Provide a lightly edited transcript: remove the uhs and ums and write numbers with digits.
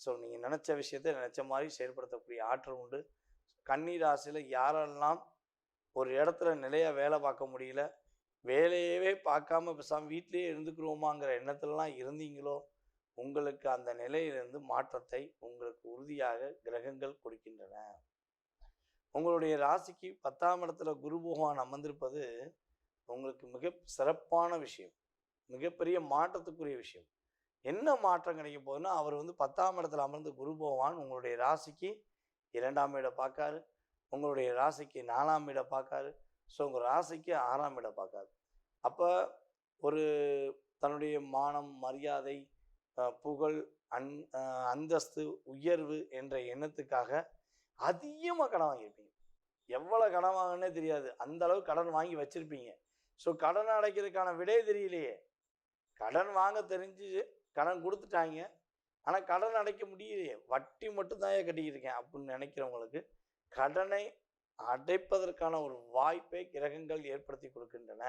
So நீங்கள் நினச்ச விஷயத்தை நினச்ச மாதிரி செயல்படுத்தக்கூடிய ஆற்றல் உண்டு. கன்னி ராசியில் யாரெல்லாம் ஒரு இடத்துல நிலையாக வேலை பார்க்க முடியல, வேலையவே பார்க்காம பேசாமல் வீட்டிலேயே இருந்துக்கிறோமாங்கிற எண்ணத்துலலாம் இருந்தீங்களோ, உங்களுக்கு அந்த நிலையிலிருந்து மாற்றத்தை உங்களுக்கு உறுதியாக கிரகங்கள் கொடுக்கின்றன. உங்களுடைய ராசிக்கு 10ஆம் இடத்துல குரு பகவான் அமர்ந்திருப்பது உங்களுக்கு மிக சிறப்பான விஷயம், மிகப்பெரிய மாற்றத்துக்குரிய விஷயம். என்ன மாற்றம் கிடைக்க போகுதுன்னா, அவர் 10ஆம் இடத்துல அமர்ந்து குரு பகவான் உங்களுடைய ராசிக்கு 2ஆம் இடம் பார்க்காரு, உங்களுடைய ராசிக்கு 4ஆம் இடம் பார்க்காரு, ஸோ உங்கள் ராசிக்கு 6ஆம் இடம் பார்க்காரு. அப்போ ஒரு தன்னுடைய மானம், மரியாதை, புகழ், அந்தஸ்து, உயர்வு என்ற எண்ணத்துக்காக அதிகமாக கடன் வாங்கியிருப்பீங்க. எவ்வளோ கடன் வாங்கினே தெரியாது, அந்த அளவு கடன் வாங்கி வச்சிருப்பீங்க. ஸோ கடன் அடைக்கிறதுக்கான விடை தெரியலையே. கடன் வாங்க தெரிஞ்சு கடன் கொடுத்துட்டாங்க, ஆனால் கடன் அடைக்க முடியலையே, வட்டி மட்டும் தான் கட்டிக்கிட்டு இருக்கேன் அப்படின்னு நினைக்கிறவங்களுக்கு கடனை அடைப்பதற்கான ஒரு வாய்ப்பை கிரகங்கள் ஏற்படுத்தி கொடுக்கின்றன.